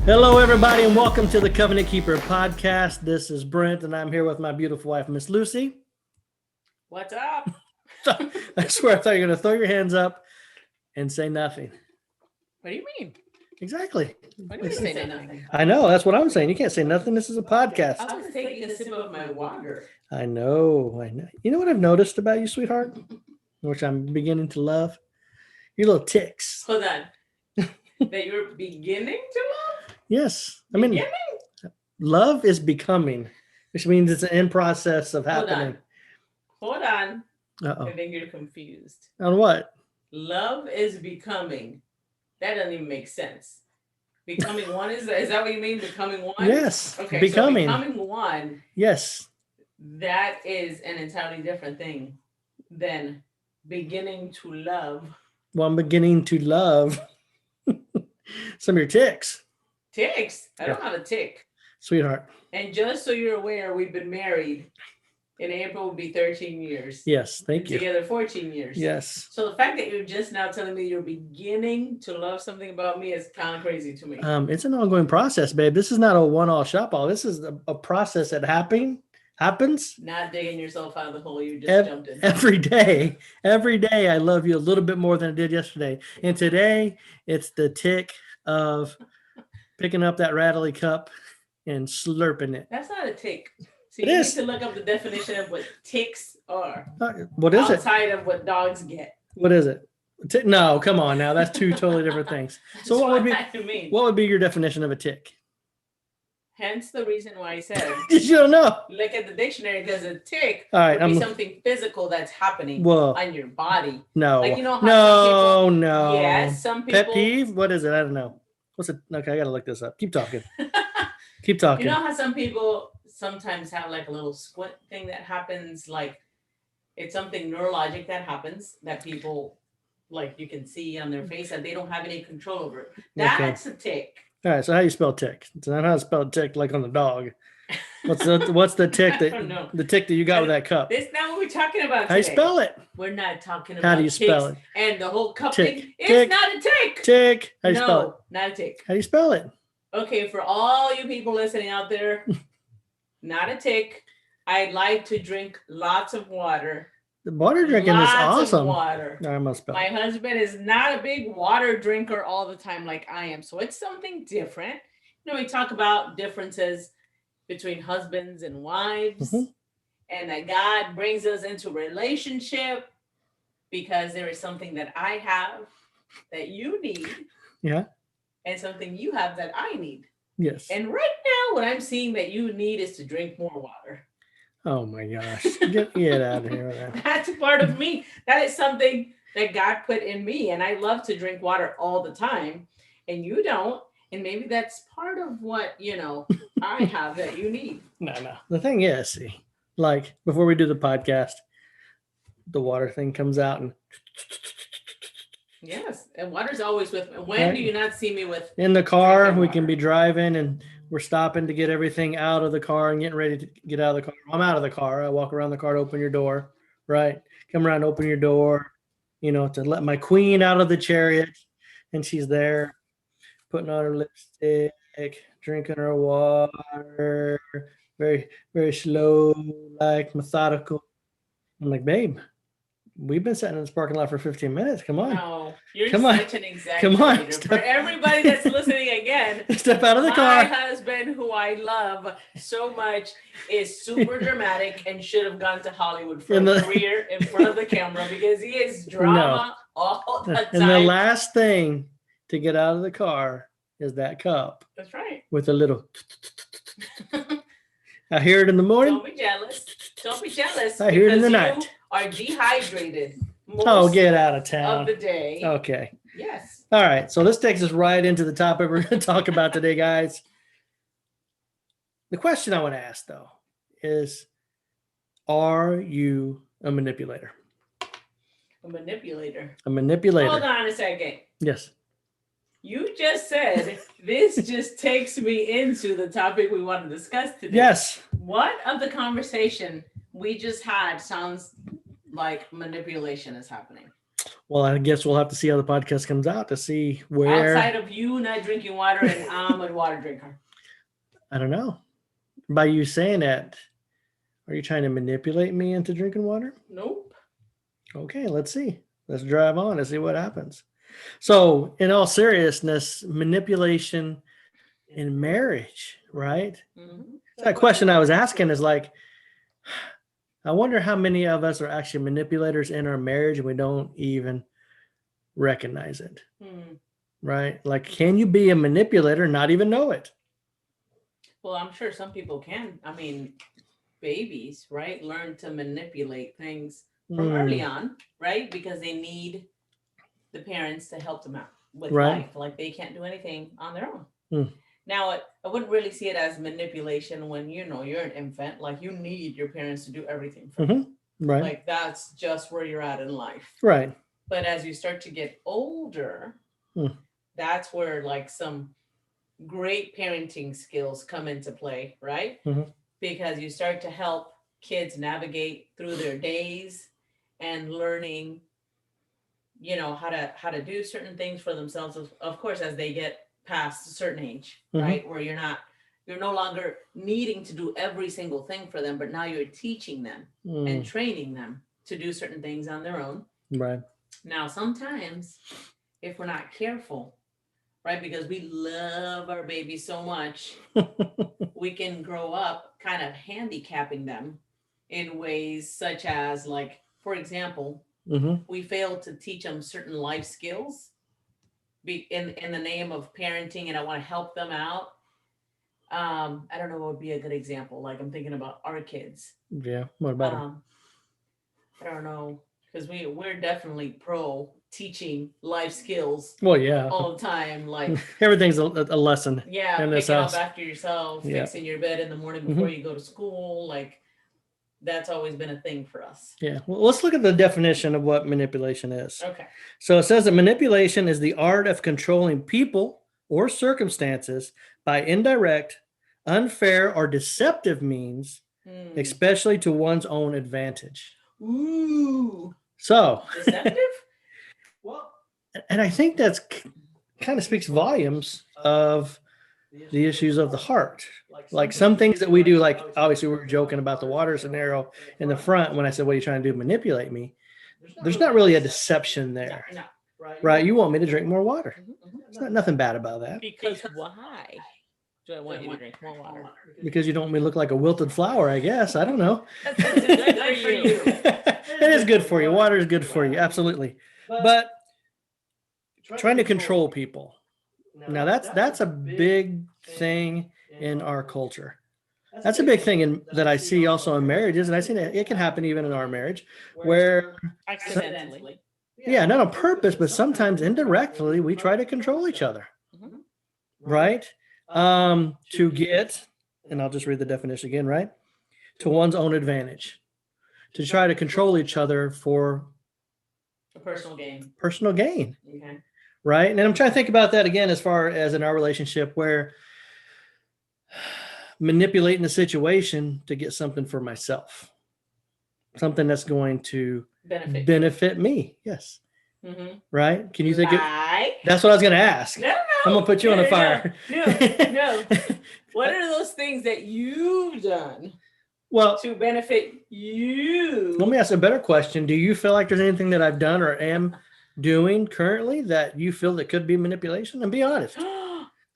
Hello, everybody, and welcome to the Covenant Keeper podcast. This is Brent, and I'm here with my beautiful wife, Miss Lucy. What's up? I swear I thought you were going to throw your hands up and say nothing. What do you mean? Exactly. What do you mean say nothing? I know. That's what I'm saying. You can't say nothing. This is a podcast. I was taking a sip of my water. I know. You know what I've noticed about you, sweetheart? Which I'm beginning to love? Your little ticks. Hold on. That you're beginning to love? Yes. I mean, love is becoming, which means it's an in process of happening. Hold on. Uh-oh. I think you're confused. On what? Love is becoming. That doesn't even make sense. Becoming one is that what you mean? Becoming one? Yes. Okay. Becoming. So becoming one. Yes. That is an entirely different thing than beginning to love. Well, I'm beginning to love some of your ticks. Ticks? I don't have a tick. Sweetheart. And just so you're aware, we've been married. In April will be 13 years. Yes, thank you. Together 14 years. Yes. So the fact that you're just now telling me you're beginning to love something about me is kind of crazy to me. It's an ongoing process, babe. This is not a one-all shop-all. This is a process that happens. Not digging yourself out of the hole you just jumped in. Every day. Every day I love you a little bit more than I did yesterday. And today it's the tick of picking up that rattly cup and slurping it. That's not a tick. So you need to look up the definition of what ticks are. What is it? Outside of what dogs get. What is it? No, come on now. That's two totally different things. So what would be your definition of a tick? Hence the reason why I said you don't know. Look at the dictionary, because a tick would be something physical that's happening on your body. No. Like, you know how no. Yes, some people. Pet peeve? What is it? I don't know. What's it? Okay, I gotta look this up. Keep talking. Keep talking. You know how some people sometimes have like a little squint thing that happens, like it's something neurologic that happens that people like you can see on their face that they don't have any control over. That's a tick. All right, so how do you spell tick? It's not how to spell tick like on the dog. What's the tick that the tick that you got with that cup? That's not what we're talking about today. How do you spell it? We're not talking about how do you spell it? And the whole cup tick. thing. It's not a tick. Tick. How do you spell it? Not a tick. How do you spell it? Okay, for all you people listening out there, not a tick. I'd like to drink lots of water. The water drinking is awesome. Water. I must spell. My husband is not a big water drinker all the time like I am, so it's something different. You know, we talk about differences between husbands and wives, and that God brings us into relationship because there is something that I have that you need. Yeah. And something you have that I need. Yes. And right now, what I'm seeing that you need is to drink more water. Oh my gosh. Get out of here. That's part of me. That is something that God put in me. And I love to drink water all the time. And you don't. And maybe that's part of what, I have that you need. No. The thing is, see, like before we do the podcast, the water thing comes out and yes, and water's always with me. When do you not see me with? In the car, we can be driving and we're stopping to get everything out of the car and getting ready to get out of the car. I'm out of the car. I walk around the car to open your door, right? Come around, open your door, to let my queen out of the chariot. And she's there putting on her lipstick, drinking her water, very, very slow, like methodical. I'm like, babe, we've been sitting in this parking lot for 15 minutes. Come on. No, you're such an exaggerator. Come on. For everybody that's listening again, step out of the car. My husband, who I love so much, is super dramatic and should have gone to Hollywood for a career in front of the camera because he is drama all the time. And the last thing to get out of the car is that cup. That's right. With a little. I hear it in the morning. Don't be jealous. Don't be jealous. I hear it in the night. Are dehydrated. Get out of town. Of the day. Okay. Yes. All right. So this takes us right into the topic we're going to talk about today, guys. The question I want to ask, though, is, are you a manipulator? A manipulator. A manipulator. Hold on a second. Yes. You just said this just takes me into the topic we want to discuss today. Yes. What of the conversation we just had sounds like manipulation is happening? Well, I guess we'll have to see how the podcast comes out to see where. Outside of you not drinking water and I'm a water drinker. I don't know. By you saying that, are you trying to manipulate me into drinking water? Nope. Okay, let's see. Let's drive on and see what happens. So, in all seriousness, manipulation in marriage, right? Mm-hmm. That question I was asking is like, I wonder how many of us are actually manipulators in our marriage and we don't even recognize it, right? Like, can you be a manipulator and not even know it? Well, I'm sure some people can. I mean, babies, right, learn to manipulate things from early on, right? Because they need the parents to help them out with life. Like they can't do anything on their own. Now, I wouldn't really see it as manipulation when you're an infant. Like you need your parents to do everything for you. Right. Like that's just where you're at in life. Right. But as you start to get older, that's where like some great parenting skills come into play, right? Because you start to help kids navigate through their days and learning, how to do certain things for themselves, of course, as they get past a certain age, right? Where you're no longer needing to do every single thing for them, but now you're teaching them and training them to do certain things on their own. Right. Now, sometimes if we're not careful, right, because we love our babies so much, we can grow up kind of handicapping them in ways such as, like, for example, we fail to teach them certain life skills in the name of parenting, and I want to help them out. I don't know what would be a good example. Like I'm thinking about our kids. Yeah. What about them? I don't know, because we're definitely pro teaching life skills. Well, yeah, all the time. Like everything's a lesson. Yeah, in this picking house. up after yourself, fixing your bed in the morning before you go to school. Like that's always been a thing for us. Yeah. Well, let's look at the definition of what manipulation is. Okay. So it says that manipulation is the art of controlling people or circumstances by indirect, unfair, or deceptive means, especially to one's own advantage. Ooh. So deceptive? Well, and I think that's kind of speaks volumes of the issues of the heart. Like some things that we do, like obviously we were joking about the water scenario in the front when I said, what are you trying to do, manipulate me? There's not really a deception there. No. Right? You want me to drink more water. There's nothing bad about that. Because why do I want you to drink more water? Because you don't want me to look like a wilted flower, I guess. I don't know. That's good for you. It is good for you. Water is good for you. Absolutely. But trying to control people. Now that's a big thing in our culture. That's a big thing that I see also in marriages, and I see that it can happen even in our marriage, where accidentally, not on purpose, but sometimes indirectly, we try to control each other, right? To get, and I'll just read the definition again, right? To one's own advantage, to try to control each other for a personal gain. Personal gain. Okay. Right. And I'm trying to think about that again, as far as in our relationship where manipulating the situation to get something for myself, something that's going to benefit me. Yes. Right. Can you think of that's what I was going to ask. No. I'm going to put you on the fire. No. What are those things that you've done? Well, to benefit you. Let me ask a better question. Do you feel like there's anything that I've done or am doing currently that you feel that could be manipulation? And be honest.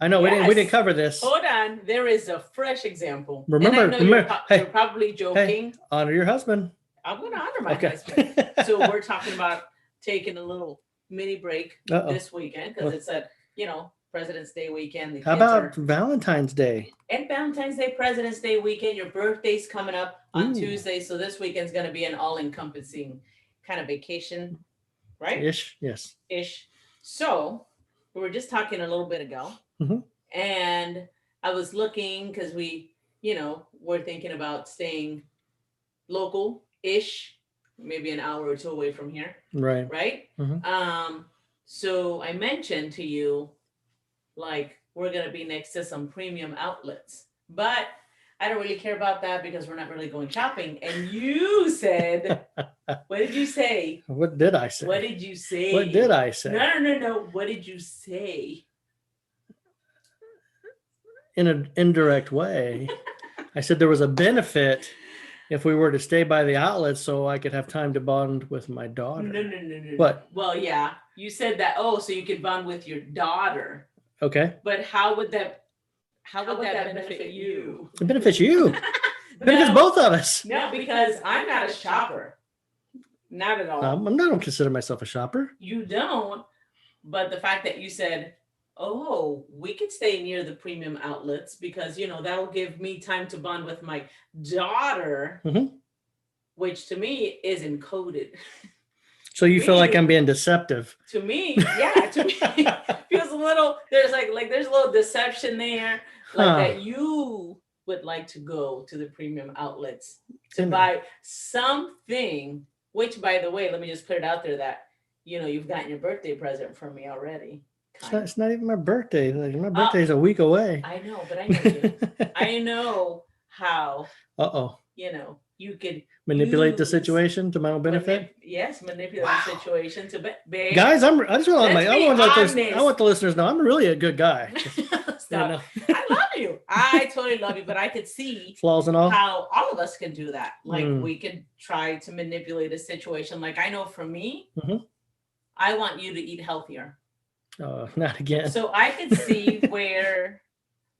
I know we didn't cover this. Hold on, there is a fresh example. Remember, you're probably joking. Hey, honor your husband. I'm going to honor my husband. So we're talking about taking a little mini break this weekend because it's a President's Day weekend. How about Valentine's Day? And Valentine's Day, President's Day weekend. Your birthday's coming up on Tuesday, so this weekend's going to be an all-encompassing kind of vacation, right? Yes. So we were just talking a little bit ago, and I was looking because we, we're thinking about staying local-ish, maybe an hour or two away from here. Right. So I mentioned to you, like, we're going to be next to some premium outlets, but I don't really care about that because we're not really going shopping. And you said, what did you say? What did I say? What did you say? What did I say? No. What did you say? In an indirect way, I said there was a benefit if we were to stay by the outlets so I could have time to bond with my daughter. No. What? Well, yeah, you said that. Oh, so you could bond with your daughter. Okay. But how would that benefit you? It benefits you. It benefits both of us. No, because I'm not a shopper. Not at all. I don't consider myself a shopper. You don't. But the fact that you said, oh, we could stay near the premium outlets because, that'll give me time to bond with my daughter, which to me is encoded. So you feel like I'm being deceptive? To me, yeah. To me, feels a little, there's there's a little deception there. That you would like to go to the premium outlets to buy something, which, by the way, let me just put it out there that, you've gotten your birthday present from me already. It's not even my birthday. My birthday's a week away. I know, but I know you. I know how, you could manipulate the situation to my own benefit. Manipulate the situation to be. Guys, I want the listeners to know I'm really a good guy. Stop. I love you. I totally love you, but I could see flaws and all how all of us can do that. We could try to manipulate a situation. I know for me, I want you to eat healthier. Not again. So I could see where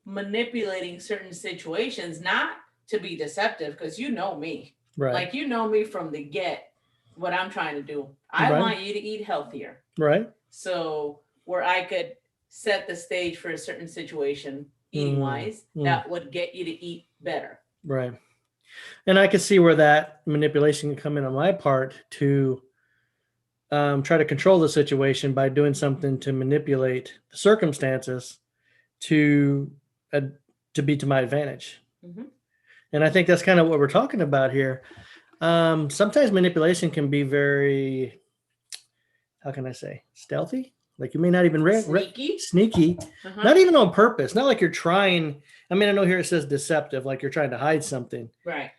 manipulating certain situations, not to be deceptive, because you know me. Right. You know me from the get, what I'm trying to do. I want you to eat healthier. Right. So where I could set the stage for a certain situation, eating wise, that would get you to eat better. Right. And I could see where that manipulation can come in on my part to try to control the situation by doing something to manipulate the circumstances to be to my advantage. And I think that's kind of what we're talking about here. Sometimes manipulation can be very, how can I say, stealthy? You may not even sneaky, not even on purpose. Not like you're trying. I mean, I know here it says deceptive, like you're trying to hide something. Right.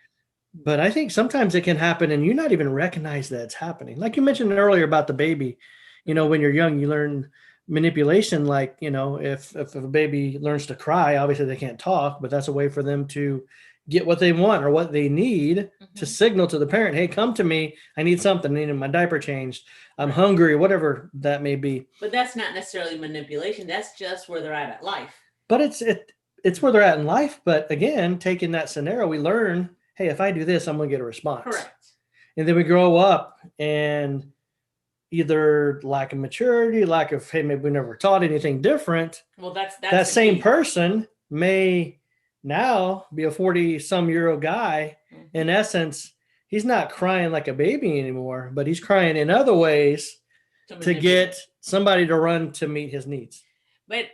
But I think sometimes it can happen and you not even recognize that it's happening. Like you mentioned earlier about the baby, when you're young, you learn manipulation. If a baby learns to cry, obviously they can't talk, but that's a way for them to get what they want or what they need to signal to the parent, hey, come to me. I need something. I need my diaper changed. I'm hungry, whatever that may be. But that's not necessarily manipulation. That's just where they're at life. But it's where they're at in life. But again, taking that scenario, we learn, hey, if I do this, I'm going to get a response. Correct. And then we grow up and either lack of maturity, lack of, hey, maybe we never taught anything different. Well, that's that same person may now be a 40-some-year-old guy. In essence, he's not crying like a baby anymore, but he's crying in other ways to get somebody to run to meet his needs.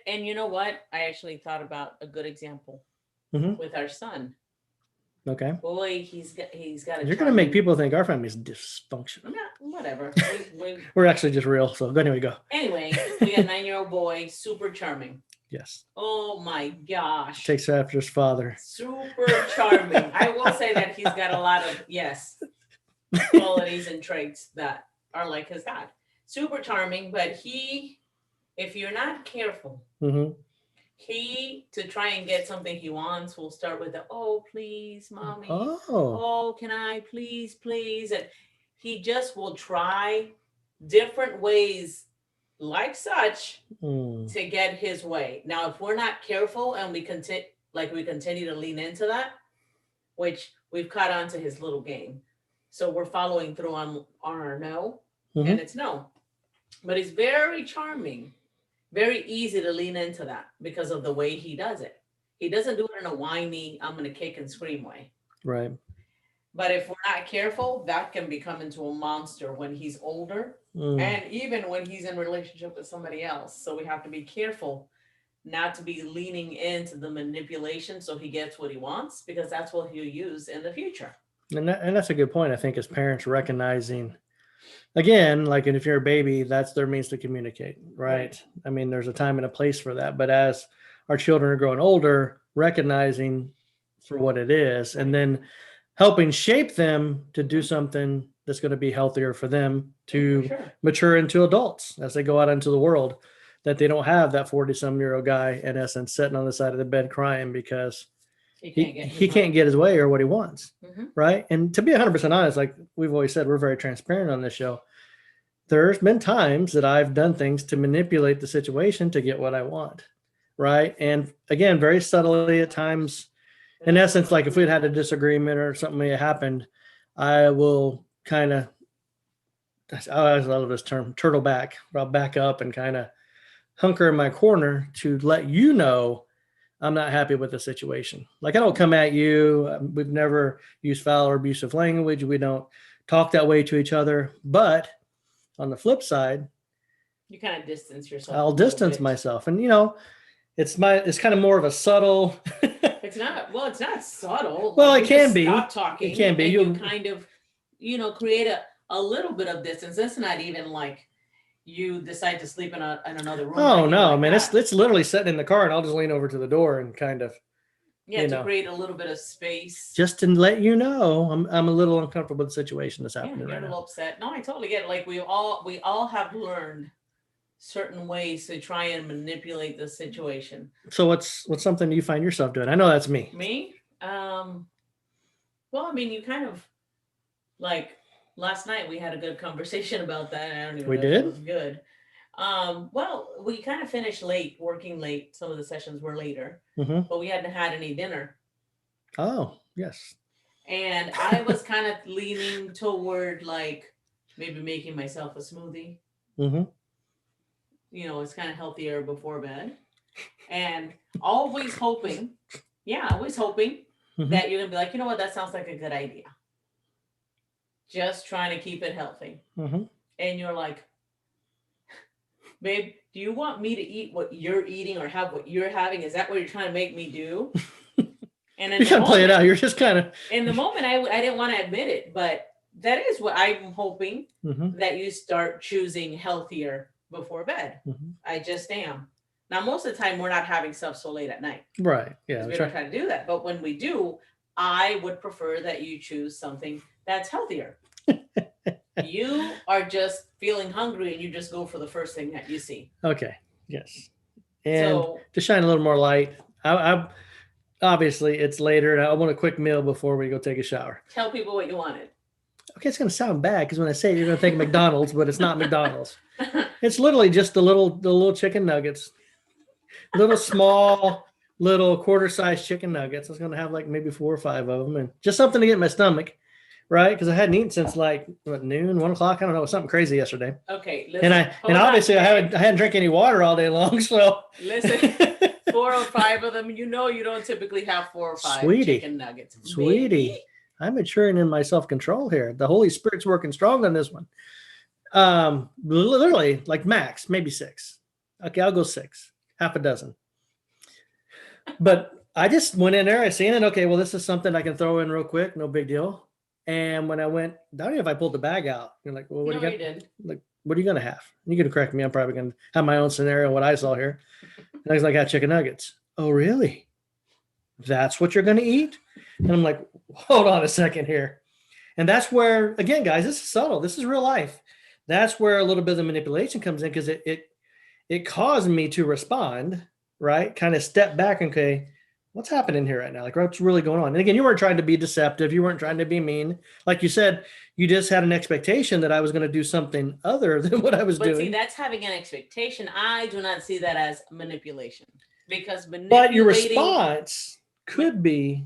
And you know what? I actually thought about a good example with our son. Okay. Boy, he's got You're going to make people think our family is dysfunctional. Whatever. We're actually just real. So anyway, go. Anyway, we got a 9-year-old boy, super charming. Yes. Oh my gosh. Takes after his father. Super charming. I will say that he's got a lot of, qualities and traits that are like his dad. Super charming, but if you're not careful, to try and get something he wants will start with oh, please, mommy. Oh, can I, please. And he just will try different ways like such to get his way. Now, if we're not careful and we continue to lean into that, which we've caught on to his little game. So we're following through on our no, and it's no. But he's very charming, very easy to lean into that because of the way he does it. He doesn't do it in a whiny, I'm going to kick and scream way. Right. But if we're not careful, that can become into a monster when he's older and even when he's in relationship with somebody else. So we have to be careful not to be leaning into the manipulation so he gets what he wants, because that's what he'll use in the future. And that's a good point. I think as parents recognizing, again, and if you're a baby, that's their means to communicate, right? I mean, there's a time and a place for that. But as our children are growing older, recognizing for what it is, and then helping shape them to do something that's going to be healthier for them to mature into adults as they go out into the world, that they don't have that 40-some-year-old guy, in essence, sitting on the side of the bed crying because he can't get his way or what he wants. Right. And to be 100% honest, like we've always said, we're very transparent on this show. There's been times that I've done things to manipulate the situation to get what I want. Right. And again, very subtly at times, in essence, like if we'd had a disagreement or something had happened, I will kind of, I always love this term, turtle back. I'll back up and kind of hunker in my corner to let you know I'm not happy with the situation. Like I don't come at you. We've never used foul or abusive language. We don't talk that way to each other. But on the flip side, you kind of distance yourself. I'll distance myself. And, it's kind of more of a subtle. It's not subtle. Well, it can be. Stop talking. It can be. You kind of, create a little bit of distance. That's not even like you decide to sleep in another room. Oh no, man! It's literally sitting in the car, and I'll just lean over to the door and kind of. To create a little bit of space. Just to let you know, I'm a little uncomfortable with the situation that's happening right now. You're a little upset. No, I totally get it. Like we all have learned certain ways to try and manipulate the situation. So what's something you find yourself doing? I know that's me. Me? Well, I mean, you kind of like last night we had a good conversation about that. I don't even know if it was good. Well, we kind of finished working late. Some of the sessions were later, but we hadn't had any dinner. Oh, yes. And I was kind of leaning toward like maybe making myself a smoothie. It's kind of healthier before bed. And always hoping that you're going to be like, you know what, that sounds like a good idea. Just trying to keep it healthy. And you're like, babe, do you want me to eat what you're eating or have what you're having? Is that what you're trying to make me do? And you kind of play it out. You're just kind of. In the moment, I didn't want to admit it, but that is what I'm hoping, that you start choosing healthier before bed. I just am. Now, most of the time, we're not having stuff so late at night. Right. Yeah. We don't try to do that. But when we do, I would prefer that you choose something that's healthier. You are just feeling hungry and you just go for the first thing that you see. Okay. Yes. And to shine a little more light, I obviously it's later and I want a quick meal before we go take a shower. Tell people what you wanted. Okay, it's going to sound bad because when I say it, you're going to think McDonald's, but it's not McDonald's. It's literally just the little chicken nuggets, little small, little quarter-sized chicken nuggets. I was going to have like maybe 4 or 5 of them, and just something to get in my stomach. Right, because I hadn't eaten since like noon, 1 o'clock. I don't know, something crazy yesterday. Okay, listen, and obviously I hadn't drank any water all day long. So listen, 4 or 5 of them. You don't typically have 4 or 5 chicken nuggets. Sweetie, maybe. I'm maturing in my self-control here. The Holy Spirit's working strong on this one. Literally, like max, maybe 6. Okay, I'll go 6, half a dozen. But I just went in there. I seen it. Okay, well, this is something I can throw in real quick. No big deal. And when I went, I don't know if I pulled the bag out. You're like, well, what are you going to like? What are you going to have? And you're going to correct me. I'm probably going to have my own scenario, what I saw here. And I was like, I got chicken nuggets. Oh, really? That's what you're going to eat? And I'm like, hold on a second here. And that's where, again, guys, this is subtle. This is real life. That's where a little bit of the manipulation comes in because it caused me to respond, right? Kind of step back and okay, what's happening here right now? Like, what's really going on? And again, you weren't trying to be deceptive. You weren't trying to be mean. Like you said, you just had an expectation that I was going to do something other than what I was doing. But see, that's having an expectation. I do not see that as manipulation because But your response could be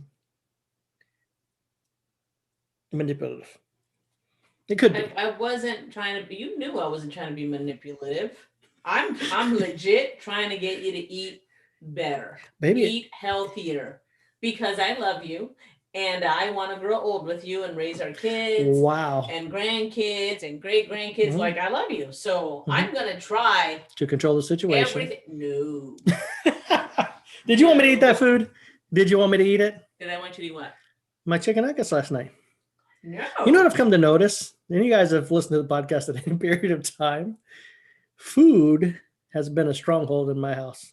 manipulative. It could be. I wasn't trying to. You knew I wasn't trying to be manipulative. I'm legit trying to get you to eat better, eat healthier, because I love you and I want to grow old with you and raise our kids. Wow. And grandkids and great grandkids. Like I love you, so I'm gonna try to control the situation. No. Did you want me to eat that food? Did you want me to eat it? Did I want you to eat what? My chicken nuggets last night. No. You know what I've come to notice? And you guys have listened to the podcast at any period of time. Food has been a stronghold in my house.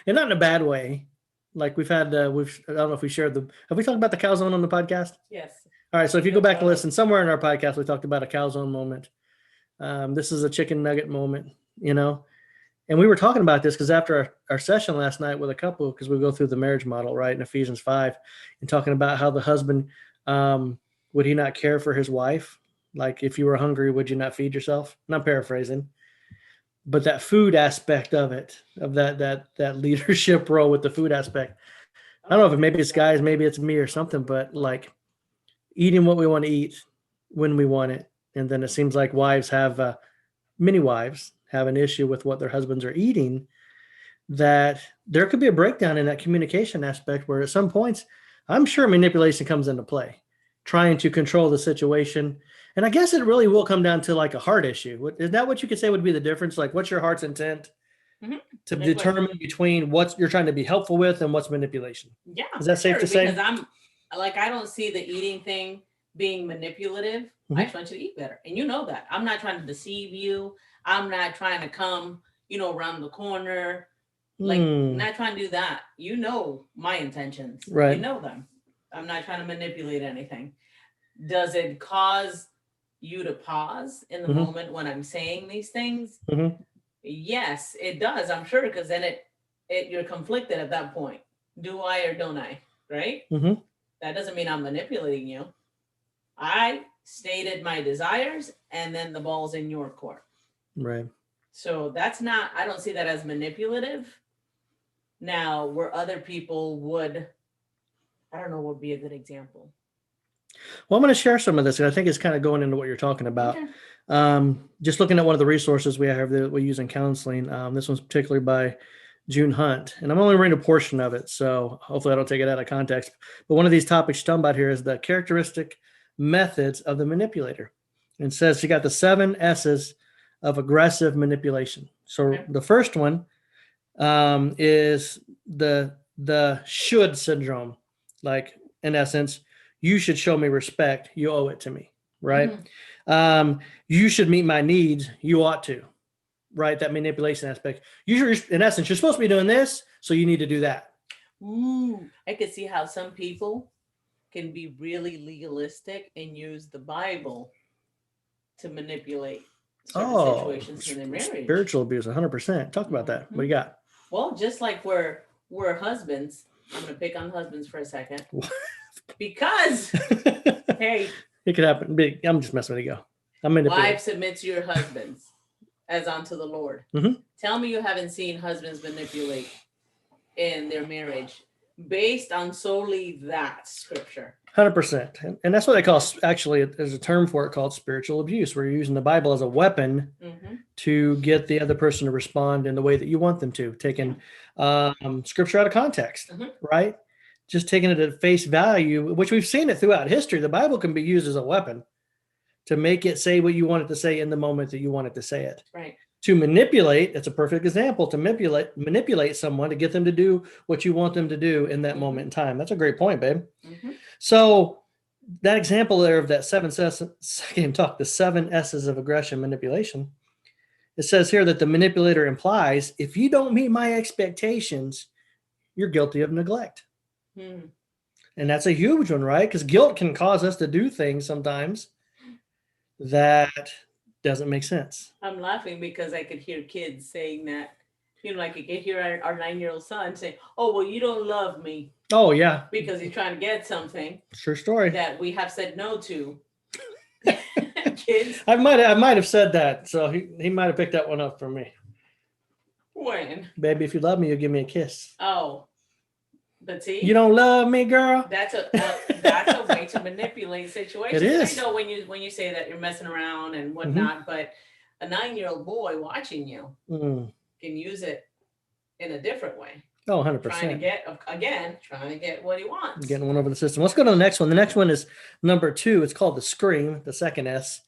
And not in a bad way. Like we've had, I don't know if we shared have we talked about the calzone on the podcast? Yes. All right. So if you go back and listen, somewhere in our podcast, we talked about a calzone moment. This is a chicken nugget moment, and we were talking about this because after our session last night with a couple, because we go through the marriage model, right, in Ephesians 5, and talking about how the husband, would he not care for his wife? Like if you were hungry, would you not feed yourself? And I'm paraphrasing. But that food aspect of it, of that leadership role with the food aspect, I don't know if maybe it's guys, maybe it's me or something, but like eating what we want to eat when we want it. And then it seems like many wives have an issue with what their husbands are eating, that there could be a breakdown in that communication aspect where at some points, I'm sure manipulation comes into play, trying to control the situation. And I guess it really will come down to like a heart issue. Is that what you could say would be the difference? Like what's your heart's intent to determine between what you're trying to be helpful with and what's manipulation? Yeah. Is that safe to say? Because I don't see the eating thing being manipulative. I just want you to eat better. And you know that. I'm not trying to deceive you. I'm not trying to come, around the corner. Like, not trying to do that. You know my intentions. Right. You know them. I'm not trying to manipulate anything. Does it cause you to pause in the moment when I'm saying these things? Yes, it does. I'm sure, because then you're conflicted at that point. Do I or don't I? Right? That doesn't mean I'm manipulating you. I stated my desires, and then the ball's in your court. Right. So I don't see that as manipulative. Now, where other people would be a good example. Well, I'm going to share some of this, and I think it's kind of going into what you're talking about. Okay. Just looking at one of the resources we have that we use in counseling. This one's particularly by June Hunt, and I'm only reading a portion of it, so hopefully I don't take it out of context. But one of these topics she's talking about here is the characteristic methods of the manipulator. And it says she got the 7 S's of aggressive manipulation. So the first one is the should syndrome. Like, in essence, you should show me respect. You owe it to me, right? You should meet my needs. You ought to, right? That manipulation aspect. In essence, you're supposed to be doing this, so you need to do that. Ooh, I could see how some people can be really legalistic and use the Bible to manipulate certain situations in their marriage. Spiritual abuse, 100%. Talk about that. What do you got? Well, just like we're husbands. I'm going to pick on husbands for a second. Because, hey. It could happen. I'm just messing with you. Wives, submit to your husbands as unto the Lord. Tell me you haven't seen husbands manipulate in their marriage based on solely that scripture. 100%. And that's what they call, actually, there's a term for it called spiritual abuse, where you're using the Bible as a weapon to get the other person to respond in the way that you want them to, taking scripture out of context, right? Just taking it at face value, which we've seen it throughout history. The Bible can be used as a weapon to make it say what you want it to say in the moment that you want it to say it. Right. To manipulate, it's a perfect example, to manipulate someone to get them to do what you want them to do in that moment in time. That's a great point, babe. So that example there of that 7 the 7 S's of aggression manipulation, it says here that the manipulator implies, if you don't meet my expectations, you're guilty of neglect. And that's a huge one, right? Because guilt can cause us to do things sometimes that doesn't make sense. I'm laughing because I could hear kids saying that, like I could hear our 9-year-old son say, "Oh, well, you don't love me." Oh, yeah. Because he's trying to get something. True story. That we have said no to. Kids. I might have said that, so he might have picked that one up from me. When? Baby, if you love me, you'll give me a kiss. Oh. But see, you don't love me, girl. That's a way to manipulate situations. It is. I know when you say that you're messing around and whatnot, but a 9-year-old boy watching you can use it in a different way. Oh, 100%. Trying to get what he wants. Getting one over the system. Let's go to the next one. The next one is number 2. It's called the scream, the 2nd S.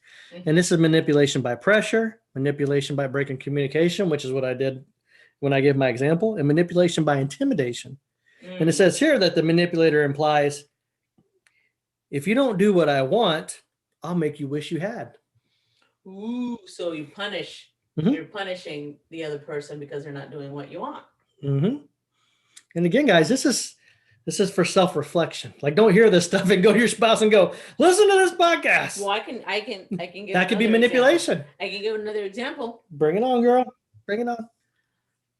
And this is manipulation by pressure, manipulation by breaking communication, which is what I did when I gave my example, and manipulation by intimidation. And it says here that the manipulator implies, if you don't do what I want, I'll make you wish you had. Ooh, so you punish. You're punishing the other person because they're not doing what you want. And again, guys, this is for self-reflection. Like, don't hear this stuff and go to your spouse and go, listen to this podcast. Well, I can give that could be manipulation. Example. I can give another example. Bring it on, girl. Bring it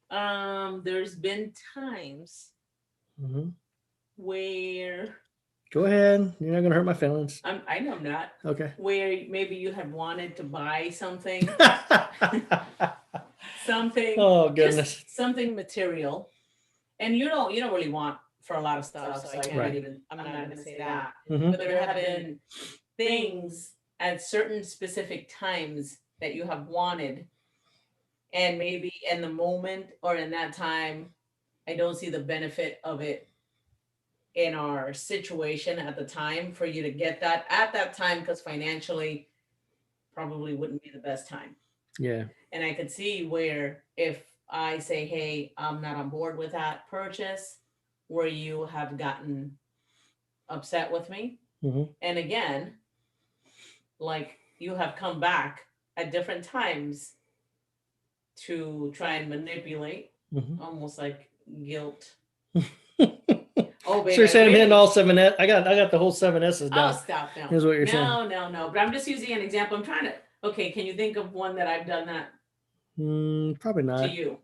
on. There's been times where. Go ahead. You're not gonna hurt my feelings. I know I'm not. Okay. Where maybe you had wanted to buy something. Something. Oh goodness. Something material. And you don't really want for a lot of stuff, so I can't I'm not going to say that. But there have been things at certain specific times that you have wanted, and maybe in the moment or in that time, I don't see the benefit of it in our situation at the time for you to get that at that time, because financially probably wouldn't be the best time. Yeah. And I could see where if I say, hey, I'm not on board with that purchase, where you have gotten upset with me. And again, like, you have come back at different times to try and manipulate, almost like guilt. Oh, baby. So you're saying I'm hitting all 7 S. I got the whole 7 S's down. Oh, stop now. Here's what you're saying. No. But I'm just using an example. I'm trying to. Okay, can you think of one that I've done that? Probably not. To you.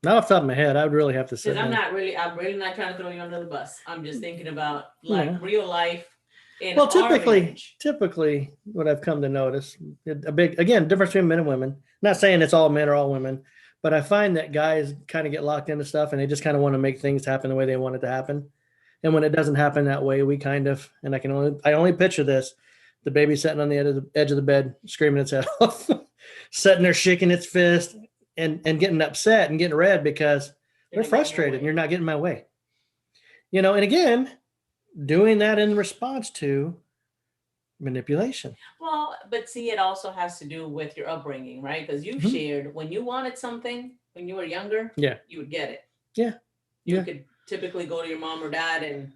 Not off the top of my head. I would really have to say. Because I'm really not trying to throw you under the bus. I'm just thinking about real life. Well, typically, what I've come to notice, again, difference between men and women. Not saying it's all men or all women, but I find that guys kind of get locked into stuff and they just kind of want to make things happen the way they want it to happen. And when it doesn't happen that way, we kind of, and I only picture this, the baby sitting on the edge of the bed, screaming its head off, sitting there shaking its fist and getting upset and getting red because they're frustrated and you're not getting my way. And again, doing that in response to manipulation. Well, but see, it also has to do with your upbringing, right? Because you've shared when you wanted something when you were younger, you would get it. Yeah. You could typically go to your mom or dad and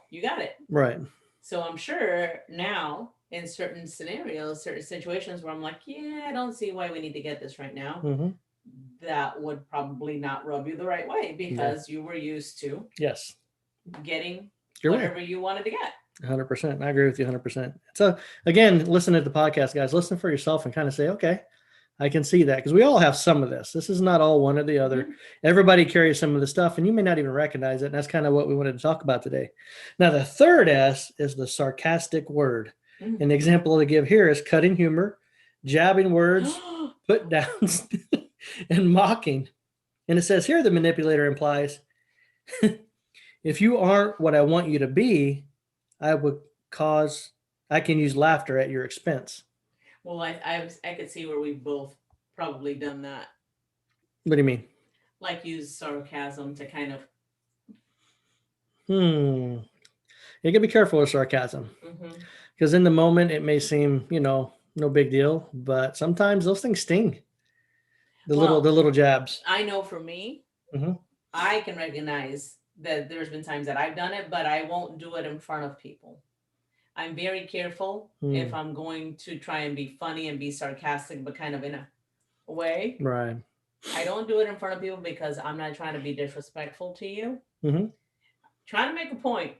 you got it. Right. So I'm sure now in certain scenarios, certain situations where I'm like, I don't see why we need to get this right now. That would probably not rub you the right way because you were used to getting whatever you wanted to get. 100%. I agree with you 100%. So again, listen to the podcast, guys. Listen for yourself and kind of say, okay, I can see that, because we all have some of this. This is not all one or the other. Everybody carries some of the stuff, and you may not even recognize it. And that's kind of what we wanted to talk about today. Now, the third S is the sarcastic word. An example to give here is cutting humor, jabbing words, put downs, and mocking. And it says here the manipulator implies, if you aren't what I want you to be, I can use laughter at your expense. Well, I could see where we've both probably done that. What do you mean? Like use sarcasm to kind of. You can be careful with sarcasm, because in the moment it may seem, no big deal, but sometimes those things sting. The little jabs. I know for me, I can recognize that there's been times that I've done it, but I won't do it in front of people. I'm very careful if I'm going to try and be funny and be sarcastic, but kind of in a way. Right. I don't do it in front of people because I'm not trying to be disrespectful to you. Trying to make a point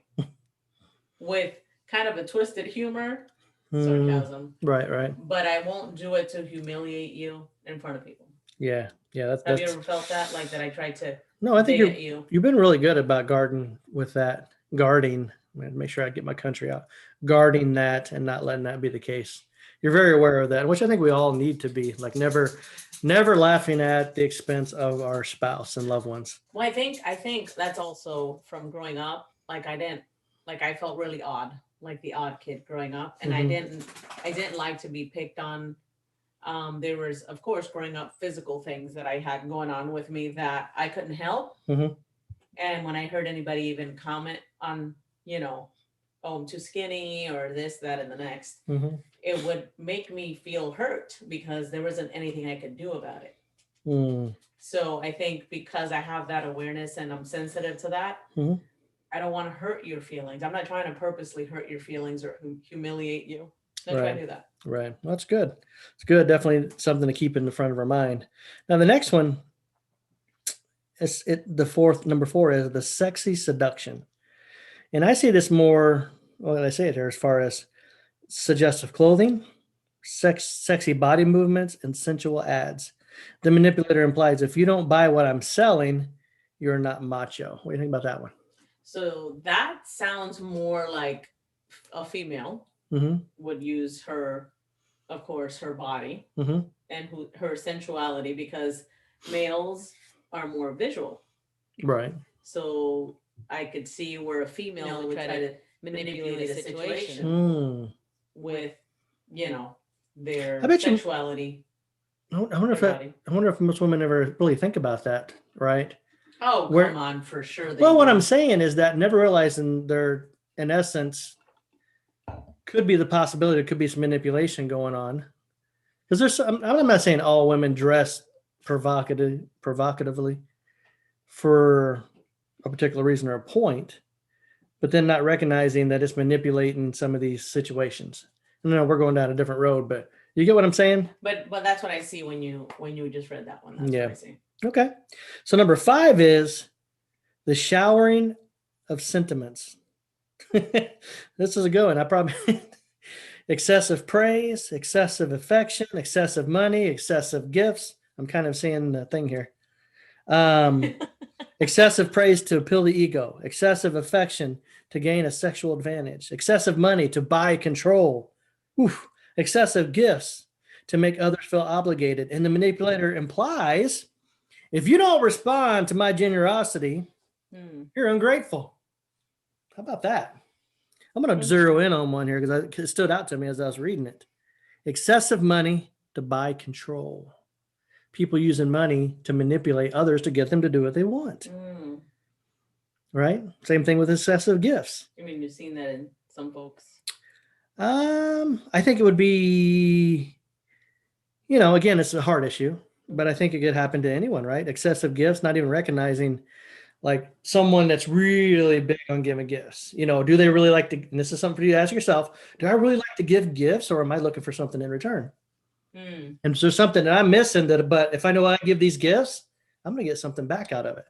with kind of a twisted humor, sarcasm. Right. But I won't do it to humiliate you in front of people. Yeah. Have you ever felt that? Like that I tried to I think you've been really good about guarding with that. Guarding. I'm going to make sure I get my country out. Guarding that and not letting that be the case. You're very aware of that, which I think we all need to be. Like never laughing at the expense of our spouse and loved ones. Well, I think that's also from growing up. Like I felt really odd, like the odd kid growing up, and I didn't like to be picked on. There was, of course, growing up, physical things that I had going on with me that I couldn't help. And when I heard anybody even comment on, I'm too skinny or this, that, and the next, it would make me feel hurt because there wasn't anything I could do about it. So I think because I have that awareness and I'm sensitive to that, I don't want to hurt your feelings. I'm not trying to purposely hurt your feelings or humiliate you. Don't try to do that. Right. Well, that's good. It's good. Definitely something to keep in the front of our mind. Now, the next one, Number 4 is the sexy seduction. And I see this more, well, I say it here as far as suggestive clothing, sexy body movements, and sensual ads. The manipulator implies if you don't buy what I'm selling, you're not macho. What do you think about that one? So that sounds more like a female would use her, of course, her body and her sensuality, because males are more visual. Right. So I could see where a female would try to manipulate a situation with, their sexuality. I wonder if most women ever really think about that, right? Oh, come on, for sure. Well, what I'm saying is that never realizing they're, in essence, could be the possibility there could be some manipulation going on. Because I'm not saying all women dress provocatively for a particular reason or a point, but then not recognizing that it's manipulating some of these situations. No, we're going down a different road, but you get what I'm saying? But that's what I see when you just read that one. That's what I see. Okay. So number 5 is the showering of sentiments. This is a good one. I probably excessive praise, excessive affection, excessive money, excessive gifts. I'm kind of seeing the thing here. Excessive praise to appeal the ego, excessive affection to gain a sexual advantage, excessive money to buy control, excessive gifts to make others feel obligated. And the manipulator implies, if you don't respond to my generosity, you're ungrateful. How about that? I'm going to zero in on one here because it stood out to me as I was reading it. Excessive money to buy control. People using money to manipulate others to get them to do what they want. Right? Same thing with excessive gifts. I mean, you've seen that in some folks. I think it would be, again, it's a hard issue, but I think it could happen to anyone, right? Excessive gifts, not even recognizing like someone that's really big on giving gifts. Do they really like to, and this is something for you to ask yourself, do I really like to give gifts, or am I looking for something in return? And so something that I'm missing but if I know I give these gifts, I'm going to get something back out of it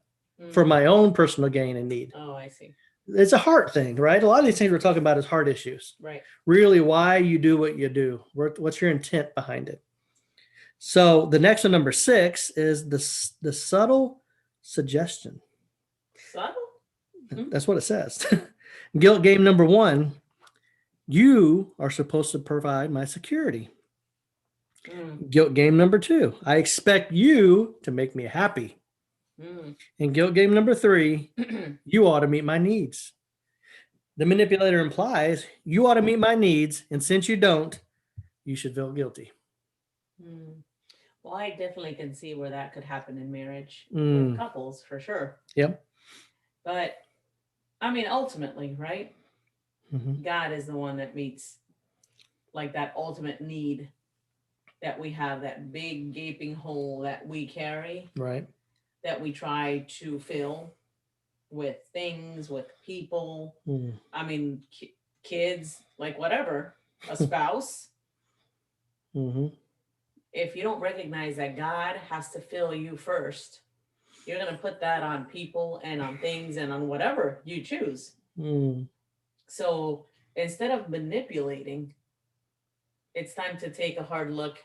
for my own personal gain and need. Oh, I see. It's a heart thing, right? A lot of these things we're talking about is heart issues. Right. Really why you do what you do. What's your intent behind it? So the next one, number 6, is the subtle suggestion. Subtle? That's what it says. Guilt game number 1, you are supposed to provide my security. Guilt game number 2, I expect you to make me happy. And guilt game number 3, you ought to meet my needs. The manipulator implies you ought to meet my needs, and since you don't, you should feel guilty. Well, I definitely can see where that could happen in marriage with couples, for sure. Yep. But, I mean, ultimately, right? God is the one that meets like that ultimate need that we have, that big gaping hole that we carry. Right. That we try to fill with things, with people. I mean, kids, like whatever, a spouse. If you don't recognize that God has to fill you first, you're going to put that on people and on things and on whatever you choose. So instead of manipulating, it's time to take a hard look,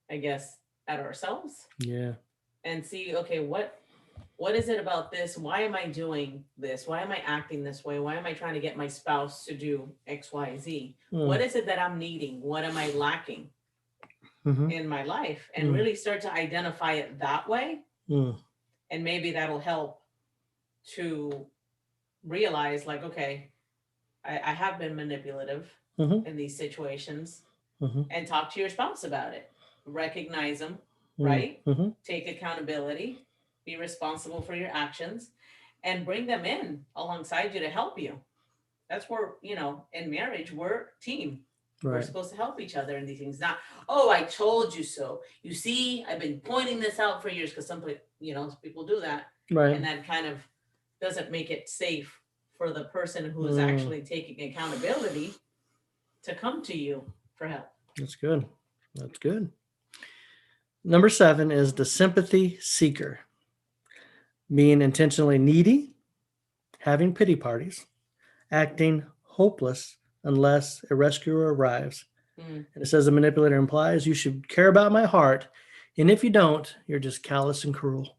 I guess, at ourselves. Yeah. And see, okay, what is it about this? Why am I doing this? Why am I acting this way? Why am I trying to get my spouse to do X, Y, Z? What is it that I'm needing? What am I lacking in my life? And really start to identify it that way. And maybe that'll help to realize, like, okay, I have been manipulative in these situations, and talk to your spouse about it. Recognize them, right? Take accountability, be responsible for your actions, and bring them in alongside you to help you. That's where, in marriage, we're a team. Right. We're supposed to help each other in these things. Not, oh, I told you so. You see, I've been pointing this out for years, because some people do that. Right. And that kind of doesn't make it safe for the person who is actually taking accountability to come to you for help. That's good. That's good. Number 7 is the sympathy seeker. being intentionally needy, having pity parties, acting hopeless unless a rescuer arrives. And it says the manipulator implies you should care about my heart, and if you don't, you're just callous and cruel.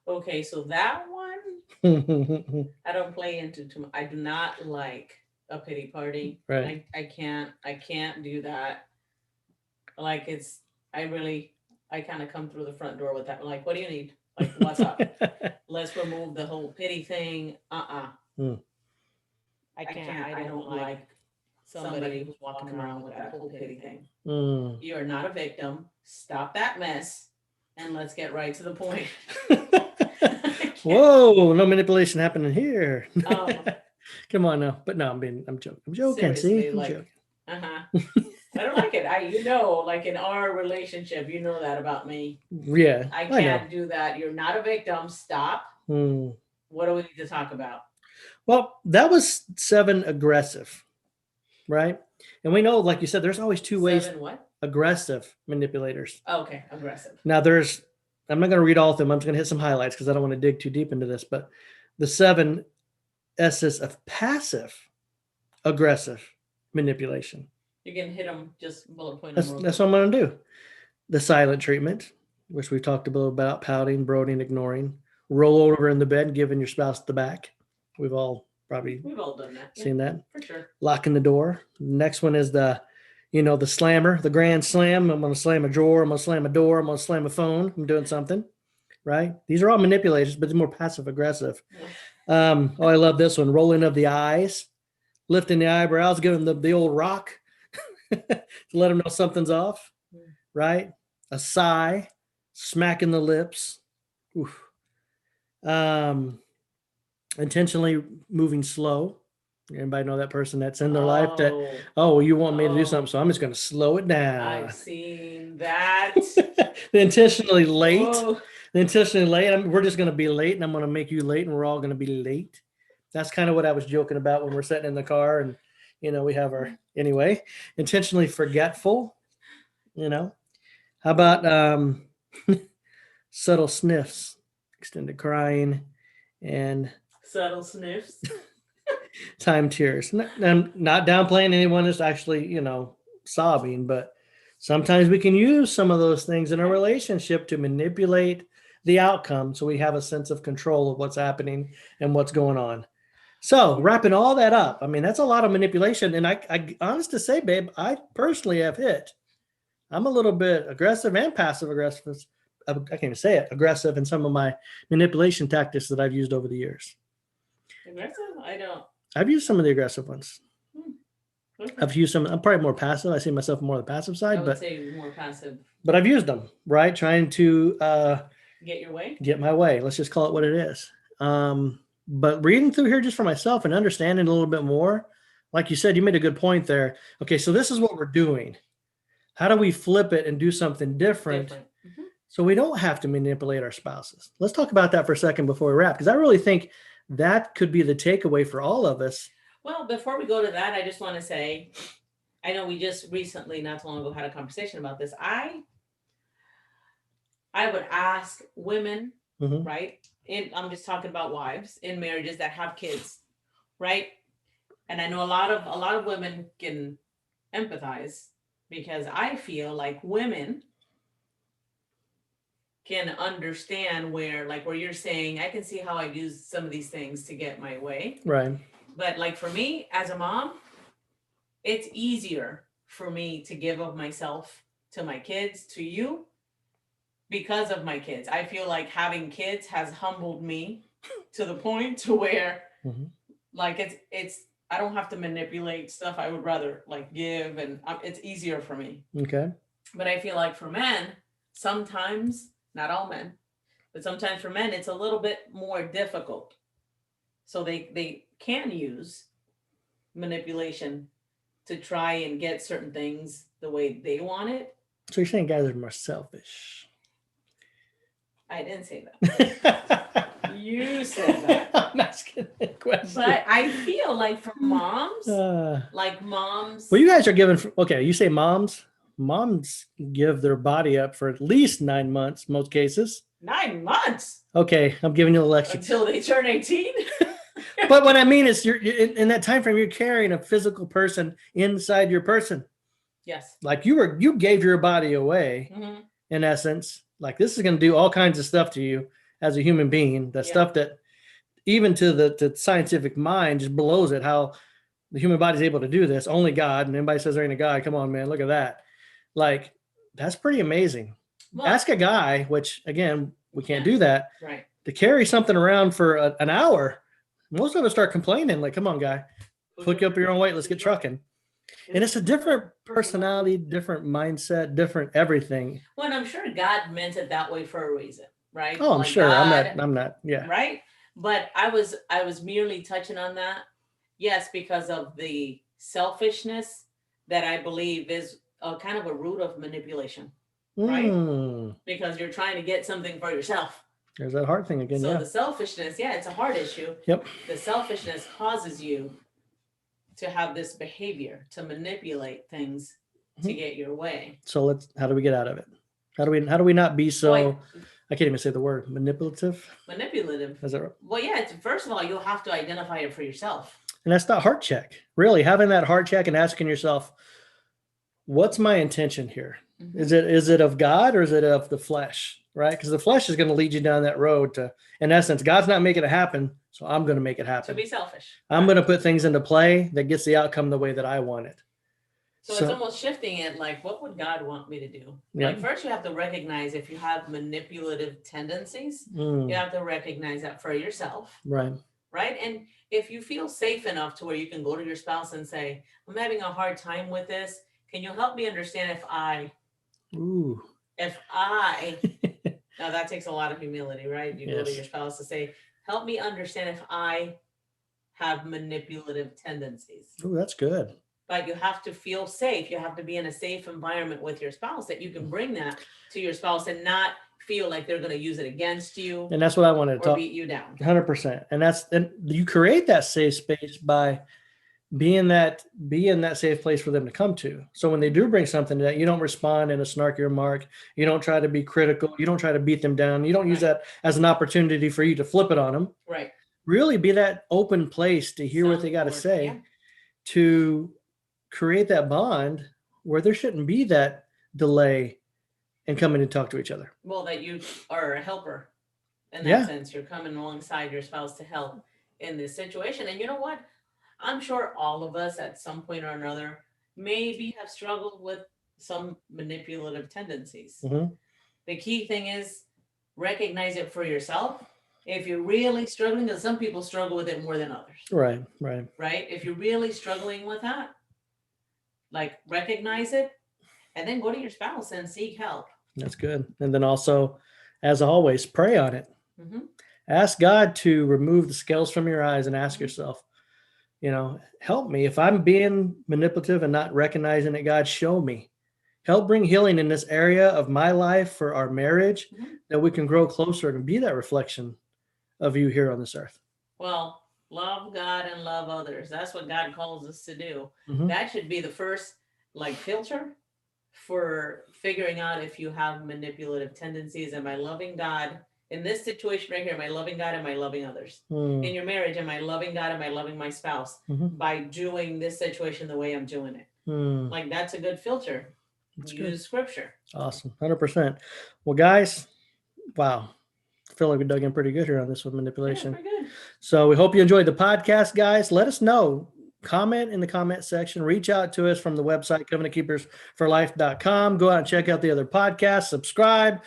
Okay, so that one I don't play into too much. I do not like a pity party. Right. I can't do that. Like I kind of come through the front door with that. Like, what do you need? Like, what's up? Let's remove the whole pity thing. Mm. I can't. I don't like somebody who's walking around with that whole pity thing. Mm. You are not a victim. Stop that mess, and let's get right to the point. Whoa, no manipulation happening here. Come on now. But no, I'm joking. I'm joking. See? I'm joking. I don't like it. Like in our relationship, you know that about me. Yeah. I can't do that. You're not a victim. Stop. What do we need to talk about? Well, that was 7 aggressive, right? And we know, like you said, there's always 2 ways. 7 what? Aggressive manipulators. Okay, aggressive. Now I'm not going to read all of them. I'm just going to hit some highlights because I don't want to dig too deep into this. But the 7 S's of passive aggressive manipulation. You can hit them, just bullet point. That's what I'm going to do. The silent treatment, which we talked about, pouting, brooding, ignoring, roll over in the bed, giving your spouse the back. We've all done that. Seen that for sure. Locking the door. Next one is the slammer, the grand slam. I'm going to slam a drawer. I'm going to slam a door. I'm going to slam a phone. I'm doing something, right? These are all manipulators, but they're more passive aggressive. Yeah. I love this one. Rolling of the eyes, lifting the eyebrows, giving them the old rock to let them know something's off, right? A sigh, smacking the lips. Oof. Intentionally moving slow. Anybody know that person that's in their life that, you want me to do something, so I'm just going to slow it down. I've seen that. Intentionally late. We're just going to be late, and I'm going to make you late, and we're all going to be late. That's kind of what I was joking about when we're sitting in the car, and we have anyway. Intentionally forgetful. How about subtle sniffs, extended crying, and subtle sniffs. Time tears. I'm not downplaying anyone that's actually, sobbing, but sometimes we can use some of those things in a relationship to manipulate the outcome so we have a sense of control of what's happening and what's going on. So wrapping all that up, that's a lot of manipulation. And I honest to say, babe, I personally have hit. I'm a little bit aggressive and passive aggressive. I can't even say it, aggressive in some of my manipulation tactics that I've used over the years. Aggressive? I don't. I've used some of the aggressive ones. Okay. I've used some. I'm probably more passive. I see myself more on the passive side. I would say more passive. But I've used them, right? Trying to get your way. Get my way. Let's just call it what it is. But reading through here just for myself and understanding a little bit more, like you said, you made a good point there. Okay, so this is what we're doing. How do we flip it and do something different? So we don't have to manipulate our spouses. Let's talk about that for a second before we wrap, because I really think that could be the takeaway for all of us. Well, before we go to that, I just want to say, I know we just recently, not too long ago, had a conversation about this. I would ask women, right? I'm just talking about wives in marriages that have kids, right? And I know a lot of women can empathize, because I feel like women can understand where you're saying, I can see how I use some of these things to get my way. Right. But like for me as a mom, it's easier for me to give of myself to my kids, to you, because of my kids. I feel like having kids has humbled me to the point to where it's I don't have to manipulate stuff. I would rather give, and it's easier for me. Okay. But I feel like for men, sometimes, not all men, but sometimes for men, it's a little bit more difficult. So they can use manipulation to try and get certain things the way they want it. So you're saying guys are more selfish? I didn't say that. You said that. I'm asking a question. But I feel like for moms, moms. Well, you guys are giving. Okay, you say moms. moms give their body up for at least 9 months, most cases. 9 months. Okay, I'm giving you a lecture. Until they turn 18. But what I mean is, you're in that time frame, you're carrying a physical person inside your person. Yes. Like you gave your body away, in essence. Like, this is going to do all kinds of stuff to you as a human being. The stuff that even to the scientific mind just blows it, how the human body is able to do this. Only God. And anybody says there ain't a God, come on, man, look at that. Like, that's pretty amazing. Well, ask a guy, which again, we can't do that. Right. To carry something around for an hour, most of us start complaining, like, come on, guy, pick up your own weight, let's get trucking. And it's a different personality, different mindset, different everything. Well, I'm sure God meant it that way for a reason, right? Oh, I'm sure. God, I'm not. Yeah. Right. But I was merely touching on that. Yes, because of the selfishness that I believe is a kind of a root of manipulation, right? Because you're trying to get something for yourself. There's that heart thing again. So the selfishness, it's a heart issue. Yep. The selfishness causes you to have this behavior, to manipulate things to get your way. So how do we get out of it? How do we not be so, I can't even say the word, manipulative? Manipulative. Is that right? Well, first of all, you'll have to identify it for yourself. And that's that heart check. Really having that heart check and asking yourself, what's my intention here? Is it of God or is it of the flesh? Right? Because the flesh is going to lead you down that road to, in essence, God's not making it happen, so I'm going to make it happen. To be selfish. I'm going to put things into play that gets the outcome the way that I want it. So it's almost shifting it, like, what would God want me to do? Yeah. Like, first you have to recognize if you have manipulative tendencies, you have to recognize that for yourself. Right. Right? And if you feel safe enough to where you can go to your spouse and say, I'm having a hard time with this. Can you help me understand if I now that takes a lot of humility, right? You go to your spouse to say, help me understand if I have manipulative tendencies. Oh, that's good. But you have to feel safe. You have to be in a safe environment with your spouse that you can bring that to your spouse and not feel like they're going to use it against you. And that's what I wanted to talk. Beat you down. 100%. And you create that safe space by being that safe place for them to come to. So when they do bring something to that, you don't respond in a snarky remark. You don't try to be critical. You don't try to beat them down. You don't use that as an opportunity for you to flip it on them. Right. Really be that open place to hear what they got to say, to create that bond where there shouldn't be that delay in coming to talk to each other. Well, that you are a helper in that sense. You're coming alongside your spouse to help in this situation. And you know what? I'm sure all of us at some point or another maybe have struggled with some manipulative tendencies. The key thing is recognize it for yourself. If you're really struggling, because some people struggle with it more than others. Right. If you're really struggling with that, like, recognize it and then go to your spouse and seek help. That's good. And then also, as always, pray on it. Ask God to remove the scales from your eyes and ask yourself, help me. If I'm being manipulative and not recognizing it, God, show me. Help bring healing in this area of my life for our marriage, that we can grow closer and be that reflection of you here on this earth. Well, love God and love others. That's what God calls us to do. That should be the first filter for figuring out if you have manipulative tendencies. Am I loving God? In this situation right here, am I loving God? Am I loving others? In your marriage, am I loving God? Am I loving my spouse by doing this situation the way I'm doing it? That's a good filter. Use scripture. Awesome. 100%. Well, guys, wow. I feel like we dug in pretty good here on this with manipulation. Pretty good. So we hope you enjoyed the podcast, guys. Let us know. Comment in the comment section. Reach out to us from the website, covenantkeepersforlife.com. Go out and check out the other podcasts. Subscribe.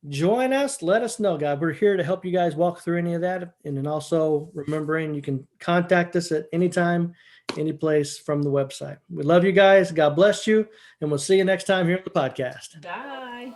Join us. Let us know, guys. We're here to help you guys walk through any of that. And then also remembering you can contact us at any time, any place from the website. We love you guys. God bless you. And we'll see you next time here on the podcast. Bye.